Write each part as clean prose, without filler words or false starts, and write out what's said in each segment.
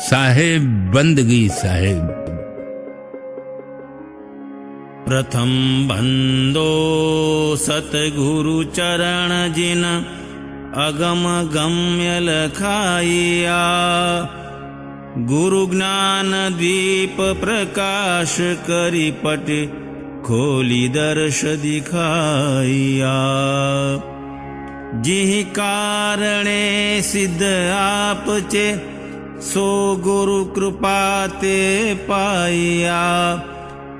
साहेब बंदगी साहेब। प्रथम बंदो सतगुरु चरण जिन अगम गम्य लखाइया। गुरु ज्ञान दीप प्रकाश करी पट खोली दर्श दिखाइया। जिहि कारणे सिद्ध आपचे सो गुरु कृपा ते पाइया।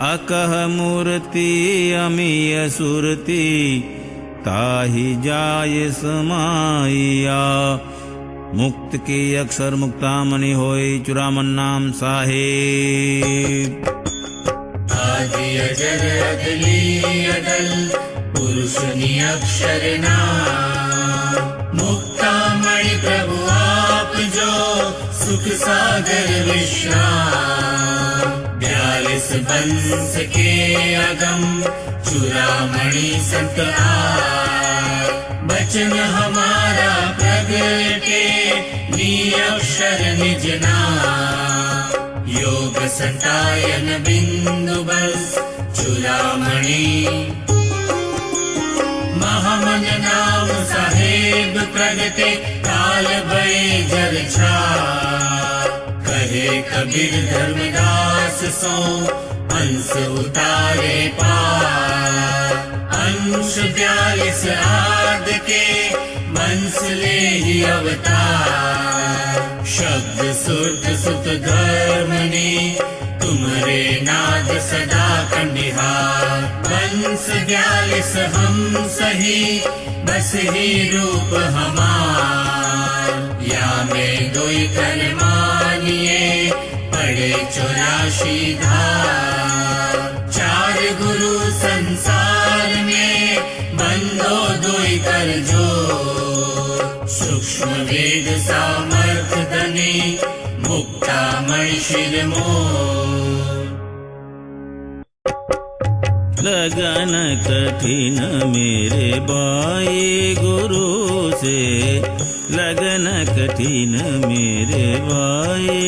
अकह मूर्ति अमीय सुरति ताहि जाय समाइया। मुक्त के अक्षर मुक्तामणि होय चुरामन नाम साहेब। आदि अजर अदली अदल पुरुष निअक्षर नाम। मुक्तामणि प्रभु आप जो सुख सागर विश्राम। 42 बंस के अगम चूड़ामणि संत आए। बचन हमारा प्रगटे निअक्षर निज नाम। योग संतायन बिंदु बस चूड़ामणि। महामन नाम साहेब प्रगटे काल भय जल छाय। कहे कबीर धर्मदास सो अंश उतारे पार। अंश 42 आद के वंश ले ही अवतार। शब्द सुरत सुत धर्मनि तुम्हारे नाद सदा कंडिहार। वंश 42 हम सही बस ही रूप हमार। या में दोई कर मानिए पड़े 84 धार। 4 गुरु संसार में बंदो दोई कर जो। सूक्ष्म वेद सामर्थ धनी मुक्तामणि शिरमोर। लगन कठिन मेरे भाई गुरु से। लगन कठिन मेरे भाई।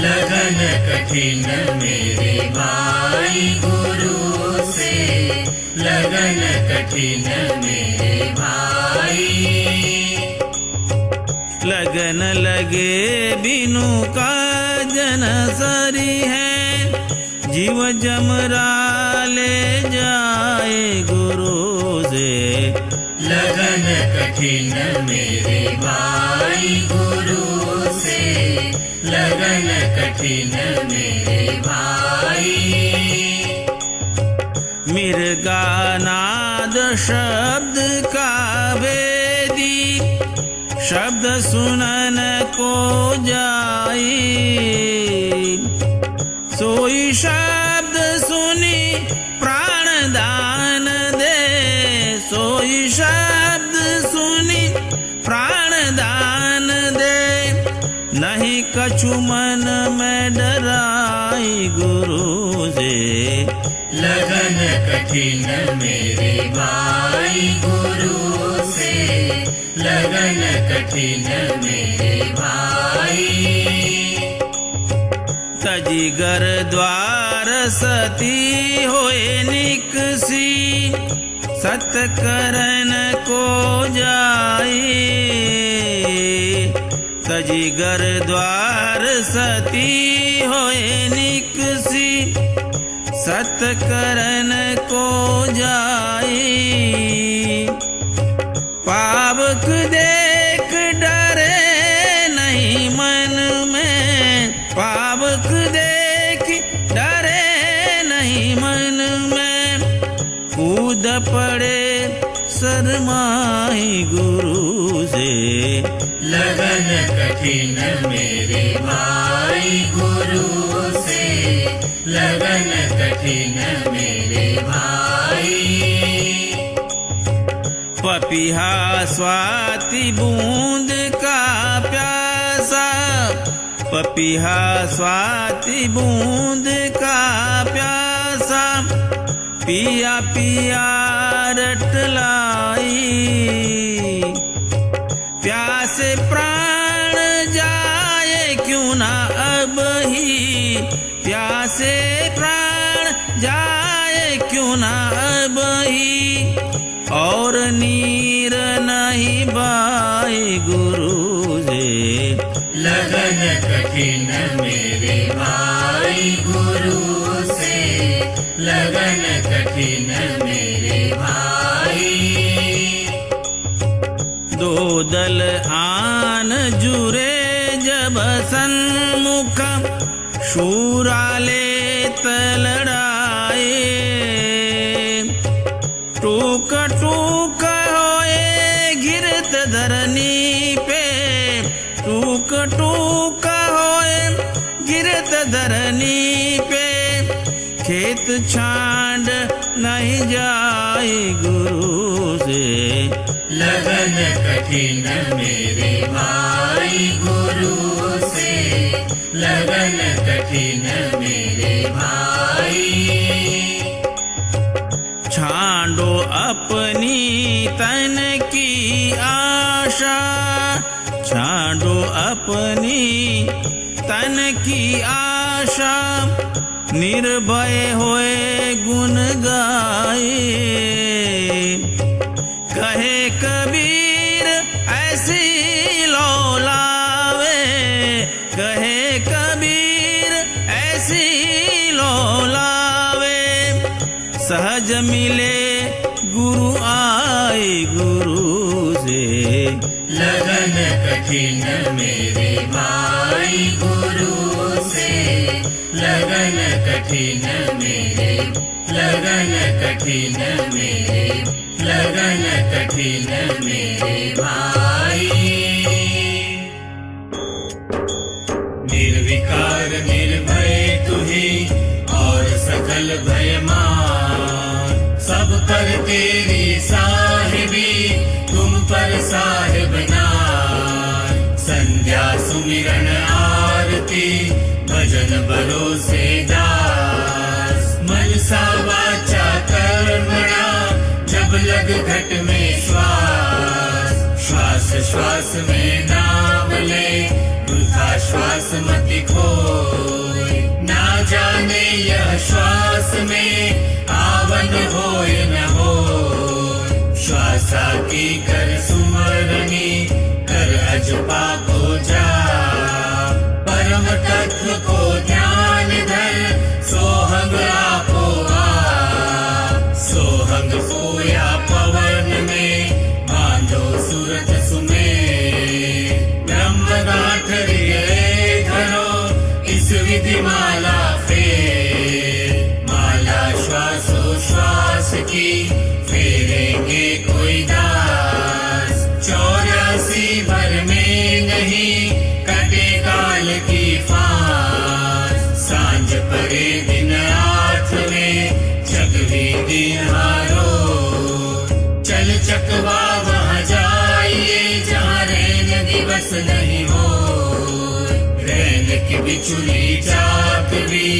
लगन कठिन मेरे भाई गुरु से। लगन कठिन मेरे भाई। लगन लगे बिनु का जन सरी है। जीव जमरा ले जाए गुरु से। लगन कठिन मेरे भाई गुरु से। लगन कठिन मेरे भाई। मिर्गा नाद शब्द का वेदी। शब्द सुनन को जाई। सोई शब्द सुनी प्राण दान दे। सोई शब्द सुनी प्राण दान दे। नहीं कछु मन में डराई गुरु से। लगन कठिन मेरे भाई गुरु से। लगन कठिन मेरे भाई। तजिगर द्वार सती होए निकसी। सत्करन को जाई। तजिगर द्वार सती होए निकसी। सत्करन को जाई। पावक देख डरे नहीं मन में। पावक देख डरे नहीं मन में। कूद पड़े शरमाई गुरु से। लगन कठिन मेरे भाई गुरु से। लगन कठिन मेरे भाई। पपीहा स्वाति बूंद का प्यासा। पपीहा स्वाति बूंद का प्यासा। पिया पिया रटलाई। प्यासे प्राण प्यासे प्राण जाए क्यों ना बही, और नीर नहीं बाए गुरु से। लगन कठिन मेरे भाई गुरु से, लगन कठिन मेरे भाई। दो दल आन जुरे जब सन्मुख, शूराले तलड़ाए। टूक टूक होए गिरत धरनी पे, टूक टूक होए गिरत धरनी पे। खेत छांड नहीं जाए गुरु से। लगन कठिन मेरे भाई गुरु से, लगन कठिन मेरे भाई। छांडो अपनी तन की आशा, छांडो अपनी तन की आशा। निर्भय होए गुण गाए, कहे कबीर ऐसी लौलावे, कहे कबीर ऐसी लौलावे। सहज मिले गुरु आए गुरु से। लगन कठिन मेरे भाई गुरु से, लगन कठिन मेरे, लगन कठिन मेरे, लगन कठिन मेरे भाई। निर्विकार निर्भय तुही और सकल भयमान, सब पर तेरी साहिबी तुम पर साहिब नार। संध्या सुमिरन आरती भजन भरोसे दास, मनसा वाचा कर्मणा जब लग घट में श्वास। श्वास श्वास में नाम ले वृथा श्वास मति खोए, ना जाने यह श्वास में आवन होए न हो। श्वासा की कर सुमरनी कर अजपा को जा, परम तत्व को ध्यान धर सोहंग आपो आप। सोहंग सोया पवन में बांधो सुरत सुमे, ब्रह्म गांठरी धरो इस विधि माला फेर। माला श्वासो श्वास की फेरेंगे कोई दास, 84 भर में नहीं कटे काल की फांस। सांझ परे दिन आठवें चकवी दिन हारो, चल चकवा वहाँ जाइए जहाँ रैन दिवस नहीं हो। रैन की बिचुली चाक भी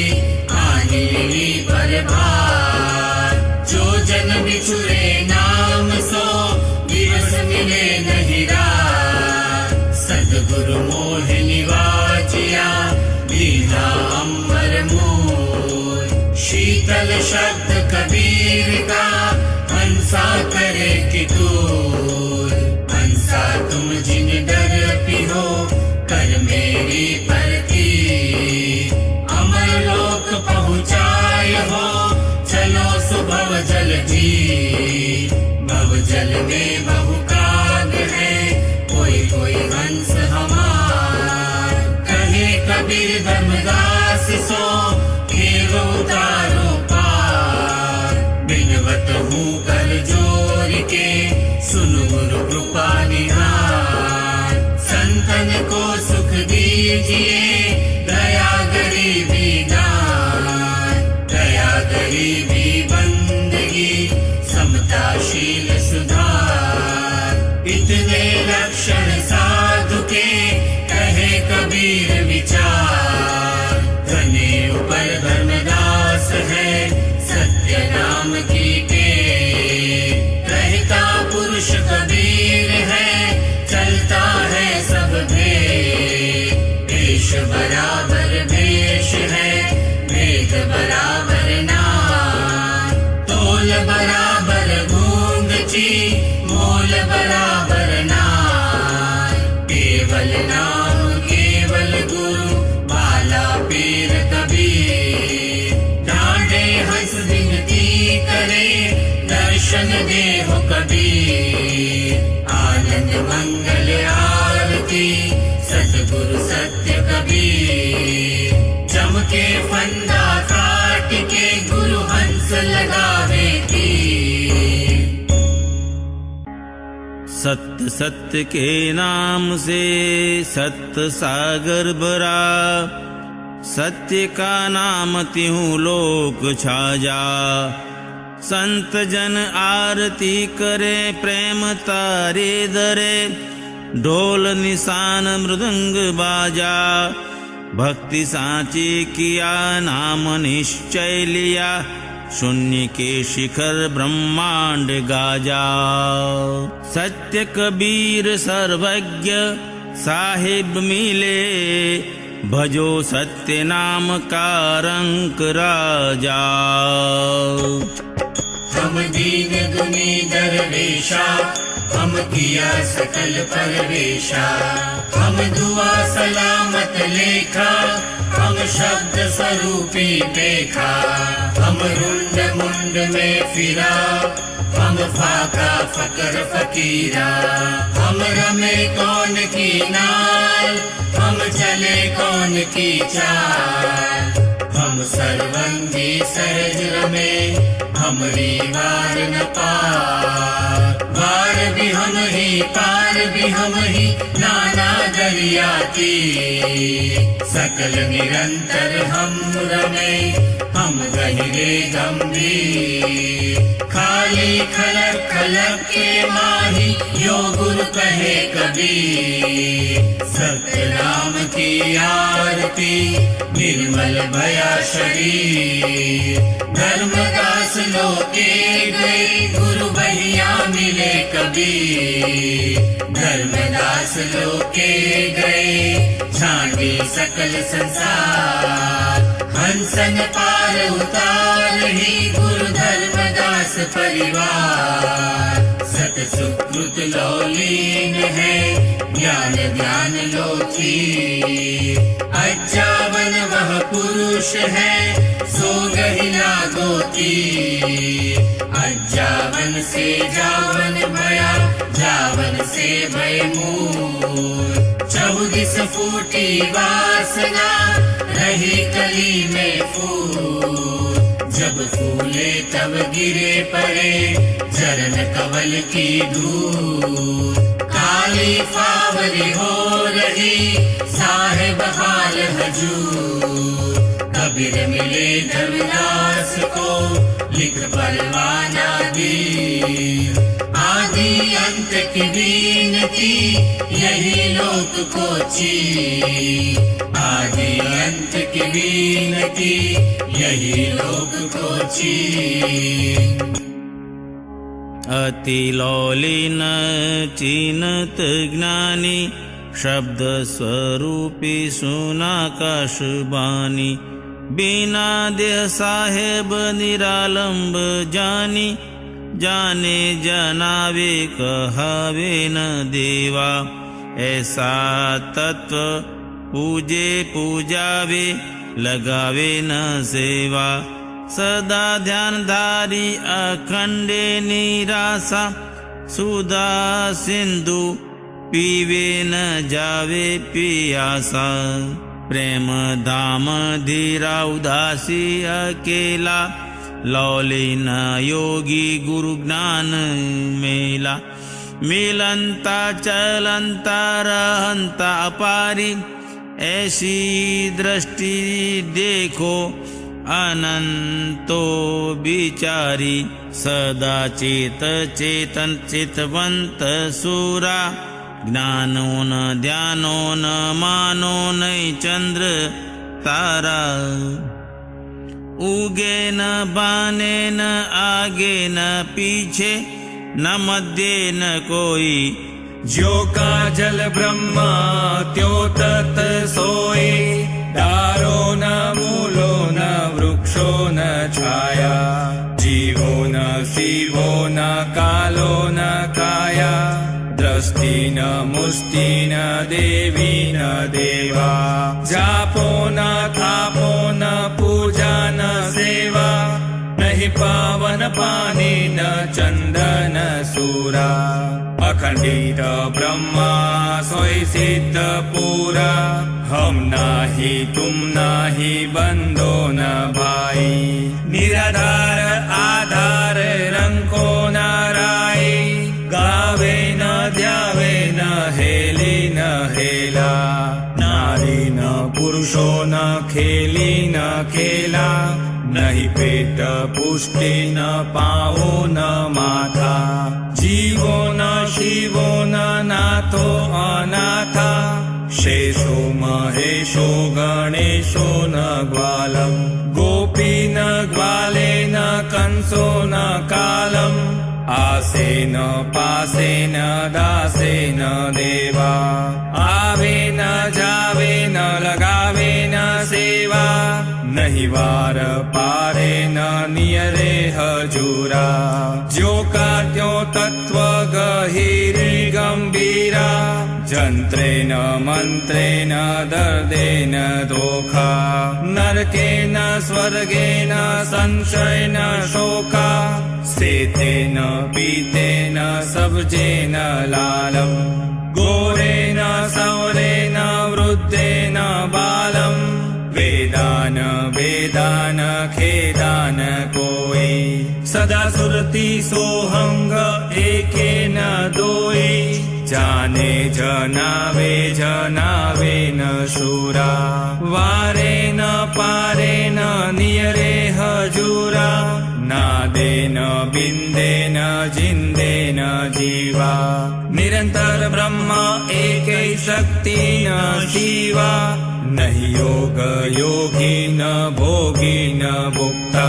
आनी पर भार, जो जन बिछुरे नाम सो दिवस मिले नहीं रात। सद्गुरु मोह निवाचिया दीना अम्बर मूल, शीतल शब्द कबीर का हंसा करे कितूल। हंसा तुम जिन डर पिहो कर मेरी परती, अमर लोक पहुँचाए हो चलो सुभव जल जी। भव जल में बहुकाग है कोई कोई हंस हमार। कहे कबीर धर्मदास सो खेव उतारो पार। बिनवत हूँ कर जोर के सुन गुरु कृपा निहार। संतन को सुख दीजिए दया गरीबी दान। दया गरीबी बंदगी समताशील सुधार। इतने लक्षण साधु के कहे कबीर विचार। धने ऊपर धर्मदास है सत्य नाम की टेक। रहता पुरुष कबीर है चलता है सब भेद। भेष बराबर भेष है भेद मंगल आरती सतगुरु सत्य कबीर। चमके फंदा काट के गुरु हंस लगावे तीर। सत्य सत्य के नाम से सत्य सागर भरा, सत्य का नाम तिहु लोक छाजा। संत जन आरती करे प्रेम तारे धरे, ढोल निशान मृदंग बाजा। भक्ति साची किया नाम निश्चय लिया, शून्य के शिखर ब्रह्मांड गाजा। सत्य कबीर सर्वज्ञ साहिब मिले, भजो सत्य नाम का रंक राजा। हम दीन दुनी दरवेशा, हम किया सकल परवेशा। हम दुआ सलामत लेखा, हम शब्द स्वरूपी देखा। हम रुंड मुंड में फिरा, हम फाका फकर फकीरा। हम रमे कौन की नाल, हम चले कौन की चाल। हम सर्वंगी सहज रमे, हमरी वार न पार। वार भी हम ही पार भी हम ही, नाना दरिया की। सकल निरंतर हम रमे, हम गहिरे गंभीर। खाली खलक खलक के माही, यो गुरु कहे कबीर। सत्य नाम की आरती निर्मल भया शरीर। धर्मदास लोके गए, गुरु बहिया मिले कबीर। धर्मदास लोके गए, छांटी सकल संसार। हंसन पार उतार ही, गुरु धर्मदास परिवार। सत सुकृत लौलीन है, ज्ञान ध्यान लोथी। अज्जावन वह पुरुष है, सो गहिला गोती। अज्जावन से जावन भया, जावन से भय मूर। 14 फूटी वासना, रही कली में फूल। जब फूले तब गिरे पड़े, चरण कवल की धूल। काली फावरी हो रही, साहेब हाल हजूर। कबीर मिले धर्मदास को, लिख परवाना दी। आदि अंत की बीनती, यही लोक को ची। आदि अंत की बीनती, यही लोक को ची। अति लौलीन चिन्त ज्ञानी, शब्द स्वरूपी सुनाकाश बानी। बिना देह साहेब निरालंब जानी, जाने जनावे कहावे न देवा। ऐसा तत्व पूजे पूजावे, लगावे न सेवा। सदा ध्यान धारी अखंडे निराशा, सुधा सिंधु पीवे न जावे पियासा। प्रेम धाम धीरा उदासी अकेला, लौलीन योगी गुरु ज्ञान मेला। मिलंता चलंता रहंता अपारी, ऐसी दृष्टि देखो अनंतो बिचारी। सदा चेत चेतन चितवंत सूरा, ज्ञानो न ध्यानो न मानो नहीं चंद्र तारा। उगे न बाने न आगे न पीछे, न मध्य न कोई। ज्यो का जल ब्रह्मा त्यो तत् सोई। दारो न मूलो न वृक्षो न छाया। जीवो न शिवो न कालो न काया। दृष्टि न मुष्टि न देवी न देवा। जापो न थापो न पूजा न सेवा। नहीं पावन पानी न चंदन सूरा। अखंडित ब्रह्मा सोई सिद्ध पूरा हम नाही तुम नाही बंदो न भाई निराधार आधार रंको न राई गावे न ध्यावे न हेली न हेला नारी न पुरुषो न खेली न खेला नहीं पेट पुष्टि न पाओ न माथा जीवो न शिवो न नाथो अनाथा शेषो महेशो गणेशो न ग्वालम गोपी न ग्वाले न कंसो न कालम आसे न पासे न दासे न देवा आवे न जावे न लगावे न सेवा नहीं वार पारे न नियरे हजूरा जो का त्यों तत्व गहीरी गंभीरा जंत्रे न मंत्रे न दर्दे न धोखा नरके न स्वर्गे न संशय न शोका सेते न पीते न सब्जे न लालम गोरे न सौरे न वृद्धे न बालम वेदान वेदान खेदान कोई सदा सुरति सोहंग एके न दोई जाने जनावे जनावे न शूरा वारे न पारे न नियरे हजूरा नादे न बिंदे न जिंदे न जीवा निरंतर ब्रह्म एक शक्ति न शिवा नहीं योग योगी न भोगी न भुक्ता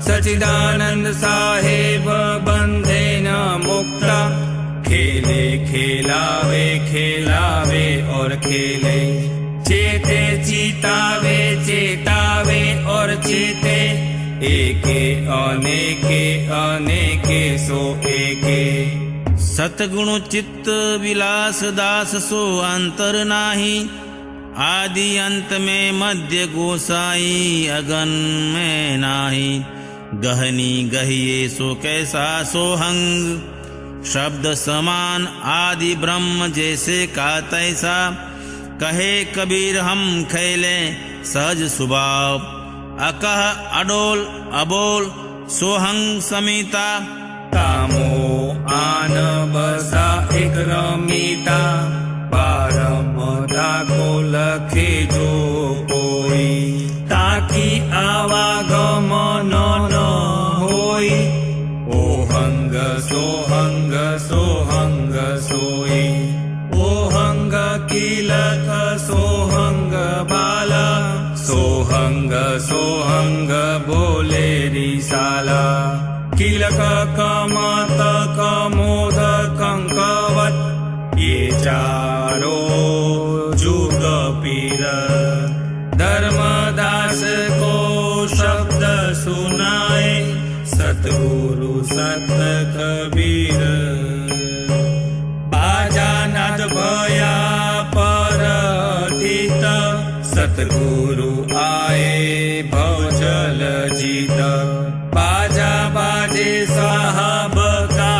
सचिदानंद साहेब बंधे न मुक्ता खेले खेलावे खेलावे और खेले चेते चितावे चेतावे और चेते एके अनेके अनेके सो एके सतगुण चित्त विलास दास सो अंतर नाही आदि अंत में मध्य गोसाई अगन में नाही गहनी गहिए सो कैसा सोहंग शब्द समान आदि ब्रह्म जैसे का तैसा कहे कबीर हम खेले सहज स्वभाव अकह अडोल अबोल सोहंग समिता तामो आन बसा एक रमिता परम दाखो लखे जो कोई ताकि आवागमन न होई ओहंग सोहंग सोहंग सोई ओहंग किलक सोहंग बाला सोहंग सोहंग बोले रिसाला किलक कमत कमोद कंकवत ये चारो जुग पीर धर्मदास को शब्द सुनाए सतगुरु सत कबीर बाजानाथ भया परथित सतगुरु आए भवजल जीत बाजा बाजे साहब का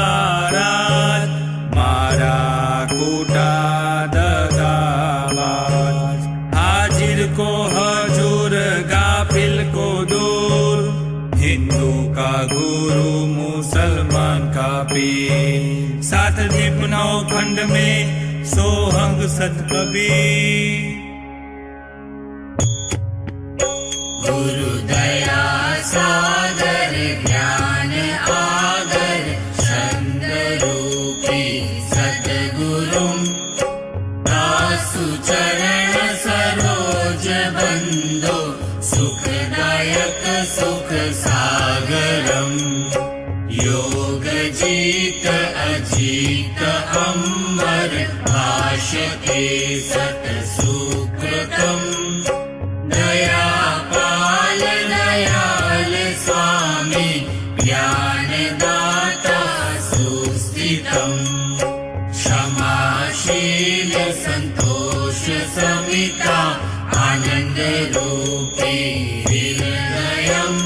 राज मारा कूटा दगाबाज हाजिर को हजूर गाफिल को दूर हिंदू का गुरु मुसलमान का पीर सात दीप नौ खंड में सोहंग सत कबीर गुरु दया सागर ज्ञान आगर छंद रूपी सतगुरु दासु चरण सरोज बंदो सुखदायक सुख सागरम योग जीत अजीत अम्बर भाष्यते सत सुकृतम दयापाल दयाल स्वामी ज्ञानदाता सुस्थितम् क्षमाशील संतोष समिता आनंद रूपी हृदयम्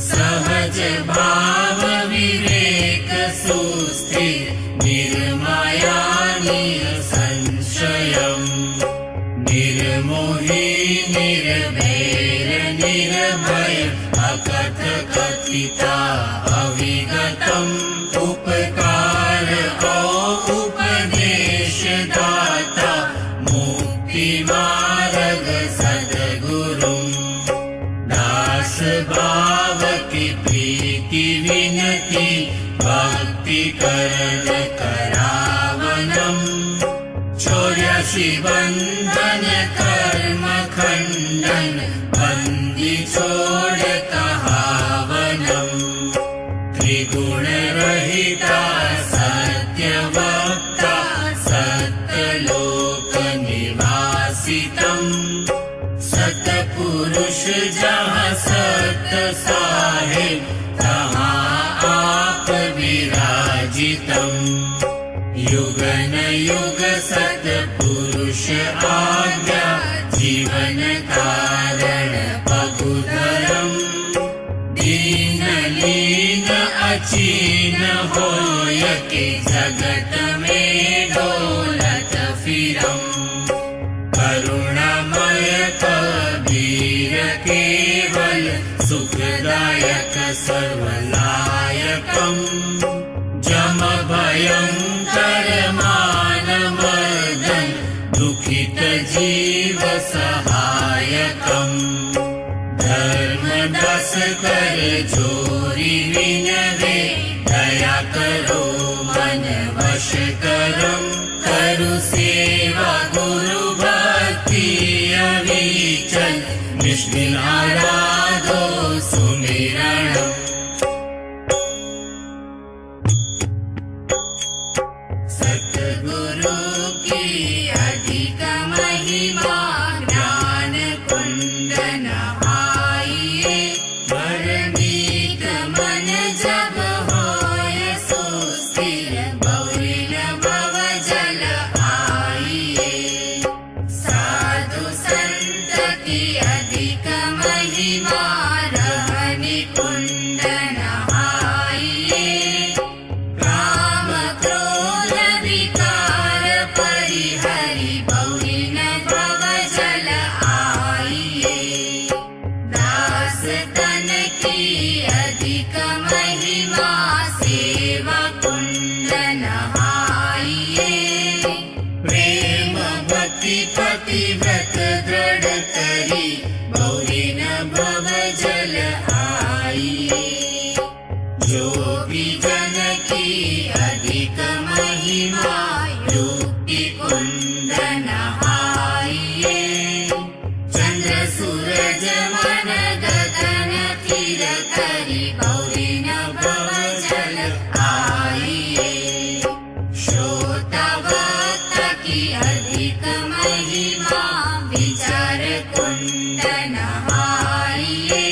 सहज भाव विवेक सुस्थिर निर्मल संशयम् निर्मोही निर्वैर निर्भय अकथ कथिता अविगतम् उपकार उपदेश दाता मुक्ति मार्ग सद्गुरुम् दास भाव की प्रीति विनती भक्ति करण करावनम् 84 बंधन कर्म खंडन बंदी छोड़ कहावनम् त्रिगुण रहिता सत्य वक्ता सत्यलोक निवासितम् सतपुरुष जहाँ सत्य साहिब तहाँ आप विराजितम् युगन युग सतपुरुष आज्ञा जीवन कारण पगुधरम् दीन लीन अचीन होय के जगत में डोलत फिरम् करुणामय कबीर केवल सुखदायक सर्वलायकम् जम भयंकर मान मर्दन दुखित जीव सहायकम् धर्मदास कर जोरी विनवे दया करो मन वश करम् करु सेवा गुरु भक्ति अविचल निष्दिन आराधो सुमिरणम् सतगुरु की अधिक महिमा ज्ञान कुंड नहाइए भरमीत मन जब होय सुस्थिर बहुरिन भव जल आइए साधु संत की अधिक महिमा रहनि कुंड नहाइए काम क्रोध विकार परिहरि बहुरिन भव जल आइए दास तन की अधिक महिमा सेवा कुंड नहाइए प्रेम भक्ति पतिव्रत दृढ़ करी बहुरिन भव जल आइए जो भी जन की अधिक महिमा युक्ति कुंड नहाइए चंद्र सूरज मन गगन तीर करी बहुरिन भव जल आइए श्रोतावत की अधिक महिमा विचार कुंड नहाइए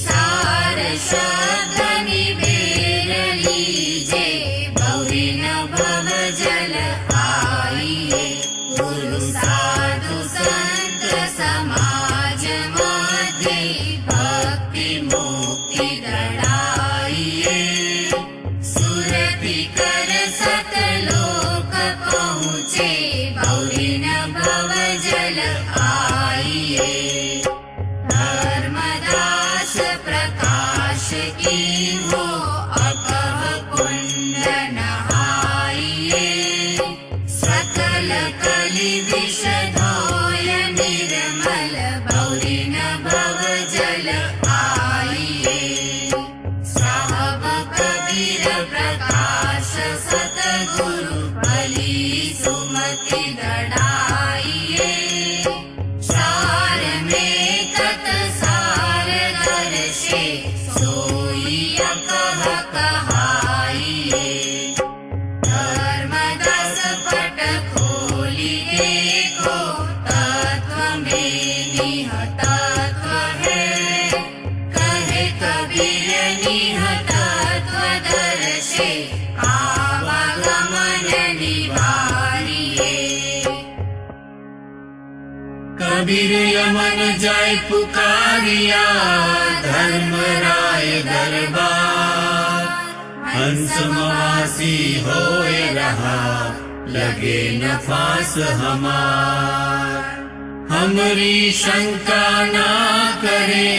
सार शब्द निबेर लीजे बहुरिन भव जल आइए गुरु साधु संत समाज मध्य भक्ति मुक्ति दृढ़ाइए सुरभि कर सतलोक पहुँचे बहुरिन भव जल आइए धर्मदास प्रकाश की हो अकह कुंड नहाइए सकल कलि विष धोय निर्मल बहुरिन भव जल आइए साहब कबीर प्रकाश सतगुरु भली सुमति दृढ़ाइए सार में तत सार दर्शे सोई अकह कहाइए धर्मदास पट खोली देखो तत्व में निहतत्व है कहे कबीर निहतत्व दर्शे आवागमन निवारिए कबीर यमन जाय पुकारिया धर्मराय दरबार हंस मवासी होय रहा लगे न फांस हमार। हमरी शंका ना करे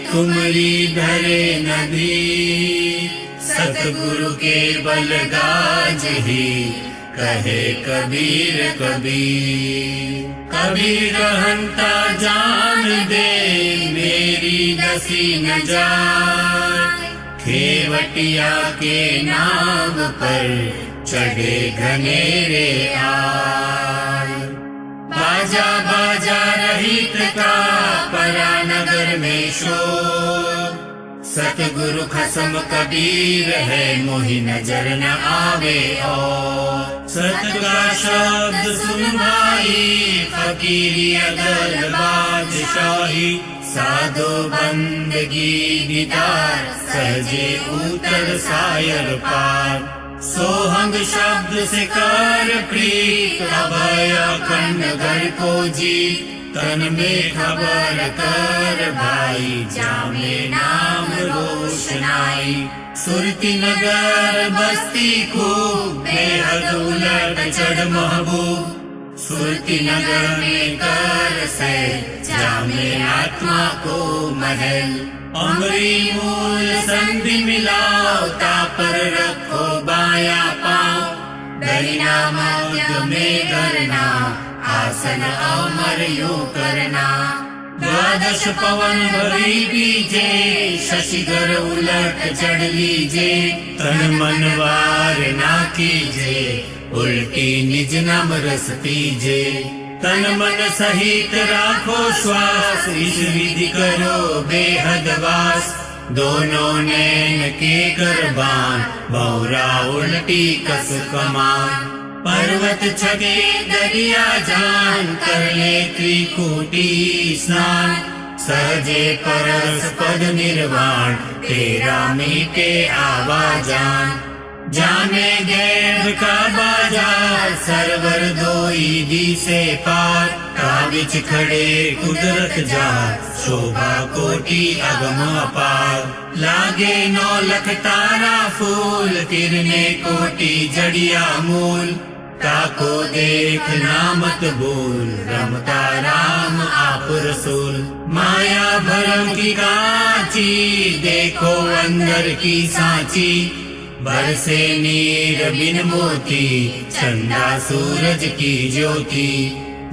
तुमरी धरे नदी, सतगुरु के बल गाज ही कहे कबीर कबीर। कबीर कहता जान दे मेरी दसी न जाए, खेवटिया के नाम पर चढ़े घनेरे आए। बाजा बाजा रहित का परा नगर में शोर, सतगुरु खसम कबीर है मोहि नजर न आवे और। सत का शब्द सुन भाई फकीरी अदल बादशाही, साधो बंदगी दीदार सहजे उतर सायर पार। सोहंग शब्द से कर प्रीत अभय अखंड घर को जीत, तन में खबर कर भाई जामे नाम रोशनाई। सुरती नगर बस्ती खूब बेहद उलट चढ़ महबूब, सुरती नगर में कर से जामे आत्मा को महल। अमरी मूल संधि मिलाओ तापर रखो बाया पाँव, दरिना मध्य में करना आसन अमर यो करना। द्वादश पवन भरी बीजे शशिधर उलट चढ़ लीजे, तन मन वार ना कीजे उल्टी निज नाम रस पीजे। तन मन सहित राखो श्वास इस विधि करो बेहद वास, दोनों नैन के करबान बौरा उल्टी कस कमान। पर्वत छगे दरिया जान कर ले त्रिकूटी स्नान, सहजे परस पद निर्वाण तेरा मीटे आवाजान। जाने गैब का बाजार सरवर दोई दी से पार, काबिच खड़े कुदरत जा शोभा कोटि अगम अपार। लागे 9 लख तारा फूल किरने कोटि जड़िया मूल, ताको देख नामत बोल रमता राम आप रसूल। माया भरम की कांची देखो अंदर की सांची, बरसे नीर बिन मोती चंदा सूरज की ज्योति।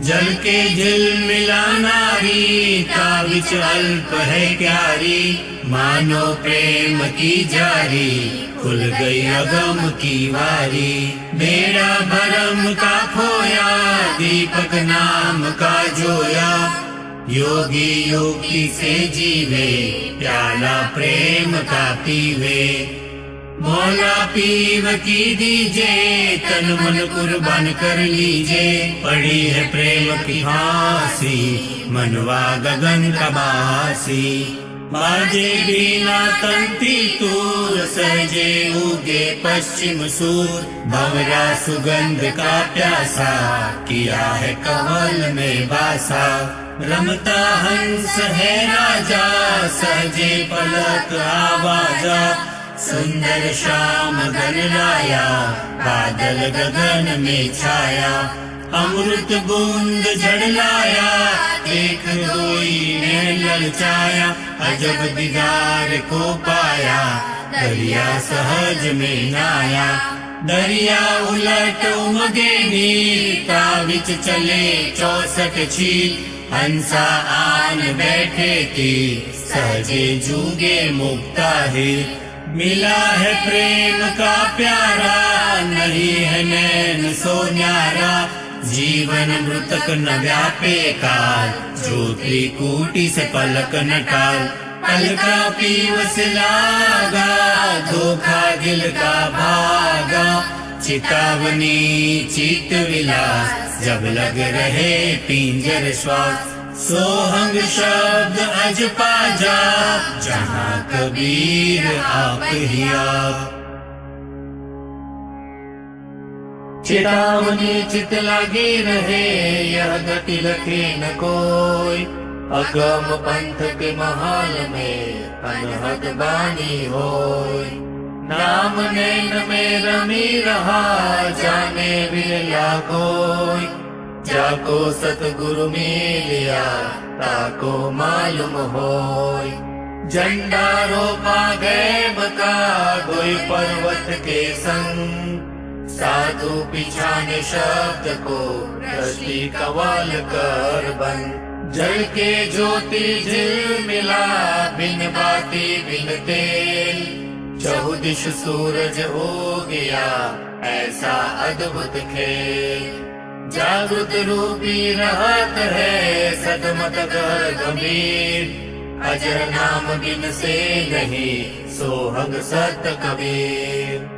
जल के झिल मिला नारी ताबिच अल्प है क्यारी, मानो प्रेम की जारी खुल गई अगम की वारी। बेड़ा भरम का खोया दीपक नाम का जोया, योगी योगी से जीवे प्याला प्रेम का पीवे। मौला पीव की दीजे तन मन कुर्बान कर लीजे, पड़ी है प्रेम की फांसी मनवा गगन का बासी। बाजे बीना तंती तूर सहजे उगे पश्चिम सूर, भंवरा सुगंध का प्यासा किया है कवल में बासा। रमता हंस है राजा सहजे पलक आवाजा, सुंदर शाम गन लाया बादल गगन में छाया। अमृत बूंद झड़ लाया देख कोई ने ललचाया, अजब दीदार को पाया दरिया सहज में नाया। दरिया उलट उमगे नीर ताविच चले 64 छील, हंसा आन बैठे थी सहजे जूगे मुक्ता हिल। मिला है प्रेम का प्यारा नहीं है नैन सो न्यारा, जीवन मृतक न व्यापे काल जो त्रिकूटी से पलक न टाल। पलका पीव से लागा धोखा दिल का भागा, चितावनी चित विलास जब लग रहे पिंजर श्वास। सोहंग शब्द अज पाजा जहाँ कबीर आप ही आप। चितावनी चित लगे रहे यह गति रखे न कोई, अगम पंथ के महल में अनहद बानी होय। नाम नैन में रमी रहा, जाने बिरला कोई। जाको सतगुरु मिलिया, ताको मालूम होय। झंडा रोपा गैब का, कोई पर्वत के संग। साधु पिछाने शब्द को, दृष्टि कवाल कर बंद। जल के ज्योति झिल मिला, बिन बाती बिन तेल। चहुदिश सूरज हो गया, ऐसा अद्भुत खेल। जागृत रूपी रहत है, सदमत कर गंभीर। अजर नाम बिन से नहीं, सोहंग सत कबीर।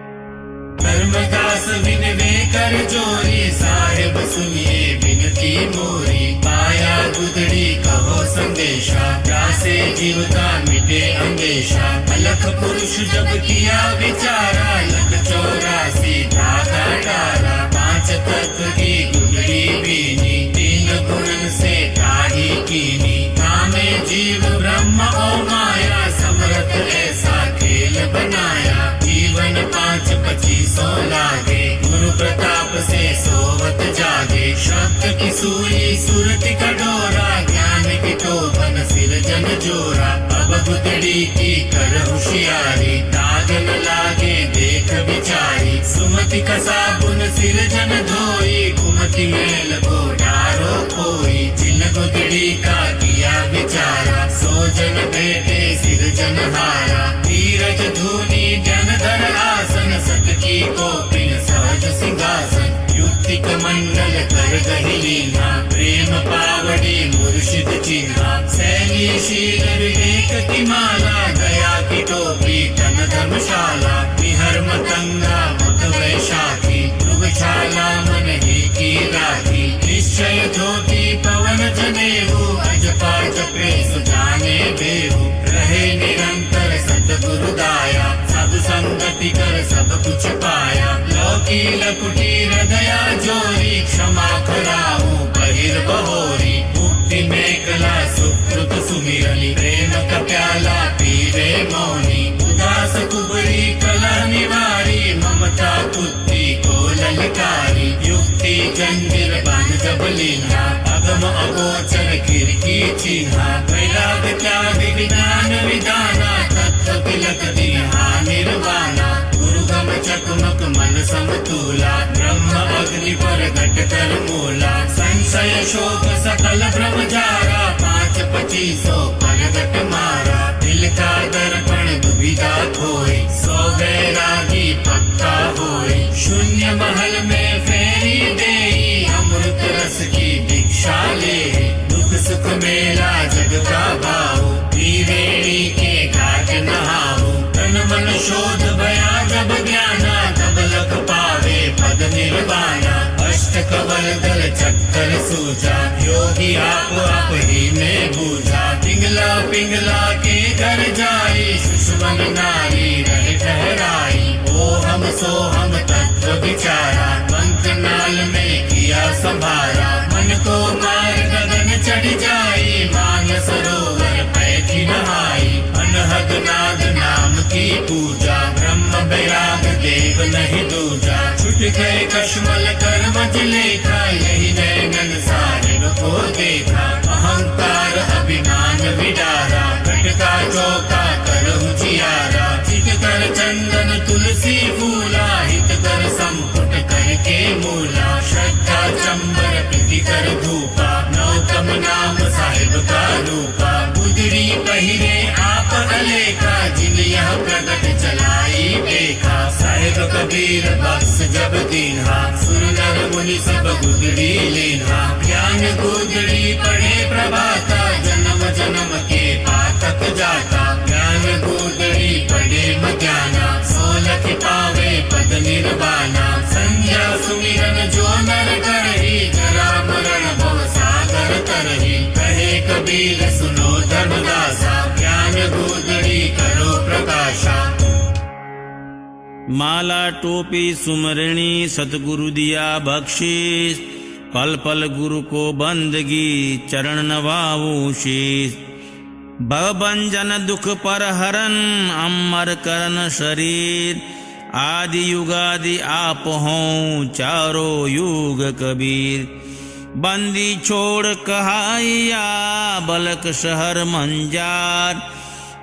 धर्मदास विनवे कर जोरी, साहेब सुनिए विनती मोरी। पाया गुदड़ी कहो संदेशा, प्यासे जीव का मिटे अंदेशा। अलख पुरुष जब किया विचारा, लख 84 धागा डाला। 5 तत्व की गुदड़ी बीनी, 3 गुणन से ताही कीनी। कामे जीव ब्रह्म और माया, समरथ ऐसा खेल बनाया। जीवन 5-25 लागे, गुरु प्रताप से सोवत जागे। शब्द की सुई सुरति का डोरा, ज्ञान की टोपन सिरजन जोरा। अब गुदड़ी की कर होशियारी, दाग न लागे देख विचारी। सुमति का साबुन सिरजन धोई, कुमति मेल को डारो कोई। जिन गुदड़ी का किया विचारा, सोजन बेटे सिरजन हारा। धीरज धूनी जन धर आसन, सतकी को पिन सहज सिंहासन। युक्तिक मंडल कर गही लीना, प्रेम पावड़ी मुर्शिद चिन्हा। शैलीशील विवेक की माला, दया की टोपी तन धर्मशाला। विहर मतंगा मुत वैशाखी, मृगशाला मन ही की राखी। निश्चय ज्योति पवन जनेऊ, अजपा जपे सुजाने बेहू। रहे निरंतर सतगुरु दाया, सब संगति कर सब कुछ पाया। लौकी लकुटी हृदया जोरी, क्षमा कराऊं बहिर्बहोरी। मुक्ति में कला सुकृत सुमिरली, प्रेम का प्याला पीवे मौनी। उदास कुबरी कला निवारी, ममता कुत्ती को ललकारी। युक्ति जंजीर बांध जब लीना, अगम अगोचर खिड़की चिन्हा। वैराग त्याग विज्ञान विधाना, तत्व तिलक दिहा निर्वाणा। गुरुगम चकमक मन समतूला, ब्रह्म अग्नि पर घट कर मूला। संशय शोक सकल भ्रम जारा, 5-25 पर घट मारा। दिल का दर्पण दुविधा खोई, 100 वैरागी पक्का होई। शून्य महल में फेरी देई, अमृत रस की भिक्षा ले। दुख सुख मेला जग का भाऊ, त्रिवेणी के घाट नहाऊ। तन मन शोध भया जब ज्ञाना, तब लख पावे पद निर्वाणा। अष्ट कवल दल चक्कर सूझा, योगी आप ही में बूझा। पिंगला पिंगला के घर जाई, सुषमन नारी रह ठहराई। ओ हम सो हम तत्व विचारा, मंत्रनाल में किया संभारा। मन को मार गगन चढ़ जाई, मान सरोवर पैठी नहाई। अनहद नाद नाम की पूजा, ब्रह्म बैराग देव नहीं दूजा। छुट गए कश्मल कर्म लेखा, यही नैनन साहिब को देखा। अहंकार अभिमान विडारा, घटका चौका करहु जियारा। चित कर चंदन तुलसी फूला, हित कर संपुट करके मूला। श्रद्धा चंबर प्रीति कर धूपा, नौतम नाम साहिब का रूपा। गुदड़ी पहिरे आप अलेखा, जिन यह प्रगट चलाई देखा। साहिब कबीर बख्श जब दीन्हा, सुर नर मुनि सब गुदड़ी लीन्हा। ज्ञान गुदड़ी पढ़े प्रभाता, जन्म जन्म के पातक जाता। ज्ञान गुदड़ी पढ़े मध्याना, 16 पावे पद निर्वाणा। संध्या सुमिरन जो नर करही, जरा मरण भव सागर तरही। कहे कबीर सुनो धर्मदासा, ज्ञान गुदड़ी करो प्रकाशा। माला टोपी सुमरणी, सतगुरु दिया बख्शीश। पल पल गुरु को बंदगी, चरण नवाऊं शीश। भवभंजन दुख पर हरन अमर करन शरीर, आदि युगादि आप हों चारों युग कबीर। बंदी छोड़ कहाइया बलक शहर मंजार,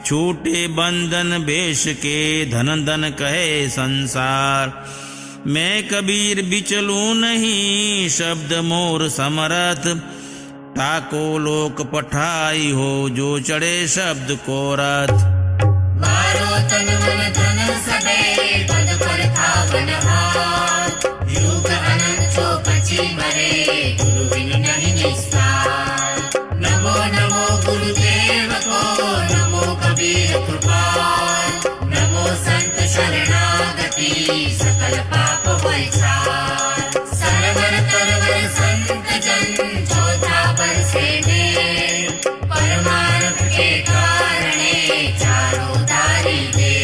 छूटे बंधन बेश के धन धन कहे संसार। मैं कबीर बिचलूं नहीं शब्द मोर समरथ, ताको लोक पठाई हो जो चढ़े शब्द को रथ। मारो तन मन धन सबे पद पर थावन हाथ, युग अनंत छो पची मरे गुरु बिन नहीं निस्तार। नमो नमो गुरुदेव को नमो कबीर कृपाल, नमो संत शरणागति सकल पाप होय छार। सरवर तरवर संत जन चौथा पर से ढेर, परमार्थ के कारणे चारों धारी दे।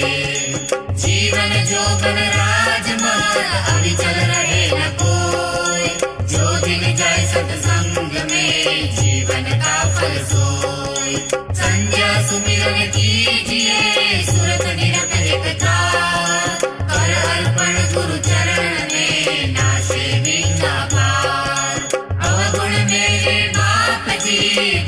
जीवन जोबन राजमहल अविचल रहे न कोई, जो दिन जाए सत्संग में जीवन का फल सोई। संध्या सुमिरन कीजिए सुरत निरत एक तार, कर अर्पण गुरु चरण में नाशे विघ्न पार। अवगुण मेरे बाप जी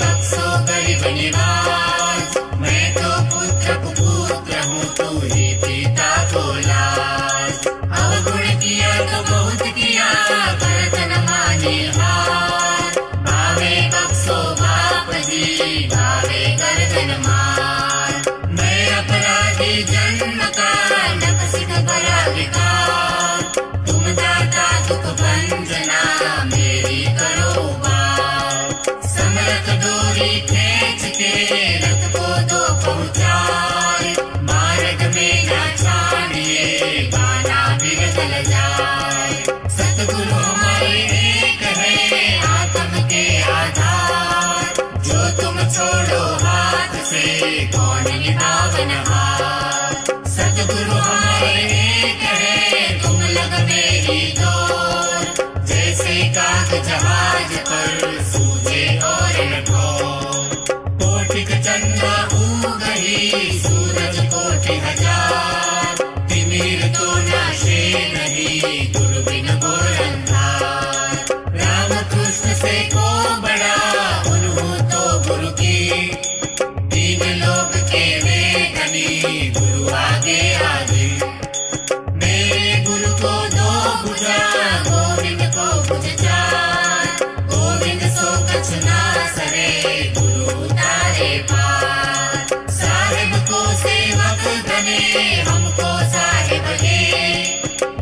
बख्शो गरीब निवास, मैं तो पुत्र कुपुत्र हूँ तू ही पिता को लाज। अवगुण किया तो बहुत किया करत न माने हार, भावे बख्शो बाप जी भावे गर्दन मार। मैं अपराधी जन्म का नकसिक भरा विकार, तुम दाता दुख भंजना मेरी करो बार। समरथ डोरी खींच के रथ को दो पहुँचाए, मार्ग में न छाड़िए गाना बिगड़ जाए। सतगुरु हमारे एक है आत्म के आधार, जो तुम छोड़ो हाथ से कौन निभावन हार। सतगुरु हमारे एक है तुम लग मेरी डोर, जैसे काग जहाज पर सूझे और न ठोर। कोटिक चंद्र उगही सूरज कोटि हजार, तिमिर तो नाशे नहीं गुरु बिन घोर अंधार। राम कृष्ण से को बड़ा उन्हों तो गुरु की, तीन लोक के वे धनी गुरु आगे आगे। मेरे गुरु को दो भुजा गोविंद को भुज चार, गोविंद सो कछ ना सरे गुरु उतारे पार। साहिब को सेवक धने हमको साहिब है,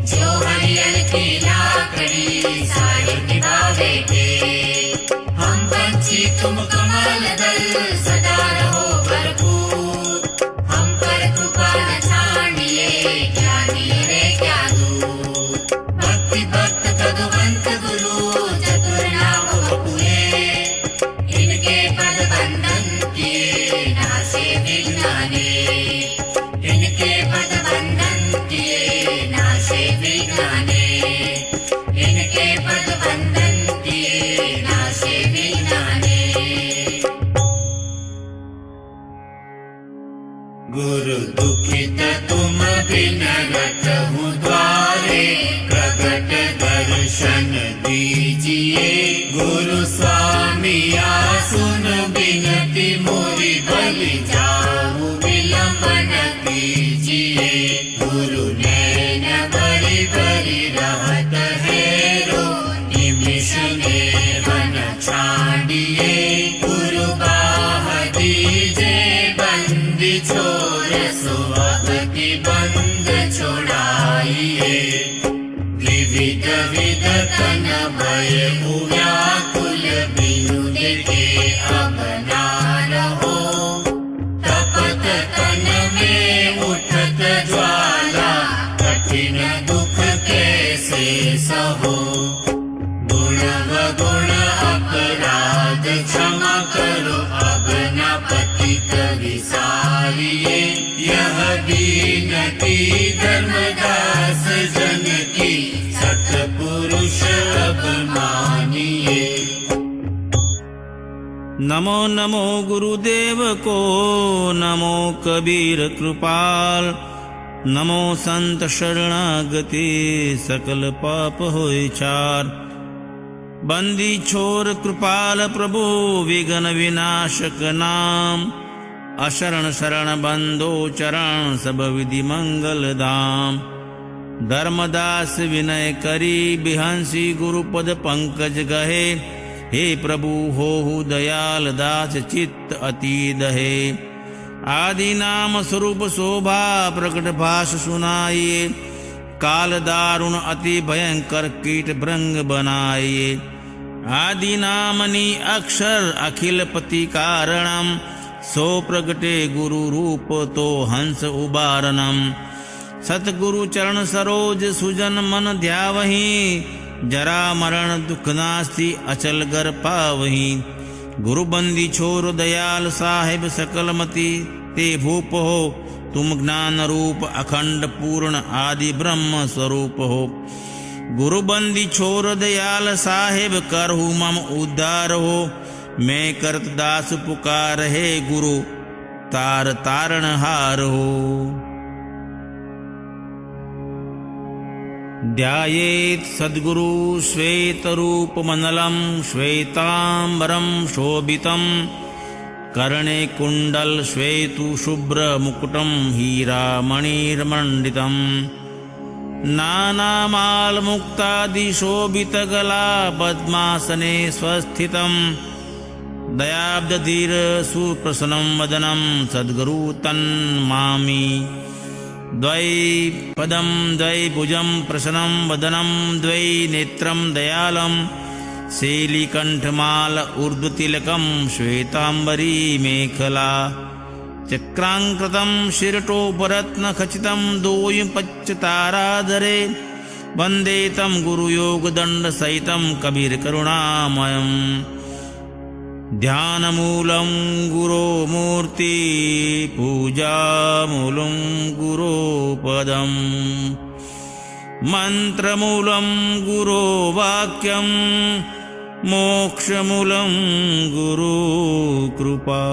जो हरियल की लाकड़ी साहिब निभावे थे। हम पंछी तुम कमल दल सदा रहो भरपूर, हम पर कृपा न छाड़िए क्या दिए रे क्या दूर। भक्ति भक्त भगवंत गुरु चतुर नाम बपुए, इनके पद बंधन किए नाशे विघ्नाने। इनके पद बंधन किए नाशे विघ्नाने, इनके पद बंधन किए नाशे विघ्नाने। गुरु दुखित तुम बिन रटहु द्वारे, प्रगट दर्शन दीजिए गुरु स्वामी आसुन बिनती मोरी बलि जाऊं विलंब न कीजिए। गुरु नैन बड़ी बड़ी रहत है रो, निमिष में वन छाड़िए गुरु बाह दीजे। बंदी छोड़ सुअग की बंद छोड़ाइए, विविध विध तन भय व्याकुल बिनु देखे अब ना रहो। तपत तन में उठत ज्वाला, कठिन दुख कैसे सहो। गुण वगुण अपराध क्षमा करो, अब न पतित विसारिए। यह बीनती धर्मदास जन की, सतपुरुष अब मानिए। नमो नमो गुरुदेव को, नमो कबीर कृपाल, नमो संत शरणागति, सकल पाप होय चार। बंदी छोर कृपाल प्रभु, विघ्न विनाशक नाम, अशरण शरण बंदो चरण, सब विधि मंगल धाम। धर्मदास विनय करी, बिहंसी गुरुपद पंकज गहे, हे प्रभु होहु दयाल दास, चित्त अति दहे। आदि नाम स्वरूप शोभा, प्रकट भाष सुनाइए, काल दारुण अति भयंकर, कीट भृंग बनाइए। आदि नामनि अक्षर, अखिल पति कारणम, सो प्रगटे गुरु रूप, तो हंस उबारनम। सतगुरु चरण सरोज, सुजन मन ध्यावहि, जरा मरण दुख नास्ति, अचल गर पावहि। गुरु बंदी छोर दयाल साहिब, सकल मति ते भूप हो, तुम ज्ञान रूप अखंड पूर्ण, आदि ब्रह्म स्वरूप हो। गुरु बंदी छोर दयाल साहिब, करहु मम उद्धार हो। मैं करत दास पुकार, हे गुरु तार तारण हार हो। ध्यायेत् सद्गुरु श्वेत रूप मनलम, श्वेतांबरम शोभितम, कर्णे कुंडल श्वेतु शुभ्र मुकुटम, हीरा मणिर्मंडितम। नानामाल मुक्तादि शोभित गला, पद्मासने स्वस्थितम। दयाब्धीर सुप्रसन्नं वदनं, सद्गुरु तन्मामि। द्वै पदं द्वै भुजं प्रसन्नं वदनं, द्वै नेत्रं दयालं, शैलीकण्ठमाल ऊर्ध्वतिलकं, श्वेतांबरी मेखला। चक्रांकृतं शिरटोपरत्नखचितं, दोयं पच्चताराधरे। वन्दे तं गुरुयोगदण्डसहितं, कबीर करुणामयम्। ध्यानमूलं गुरो मूर्ति, पूजामूलं गुरो पदम्। मंत्रमूलं गुरो वाक्यं, मोक्षमूलं गुरो कृपा।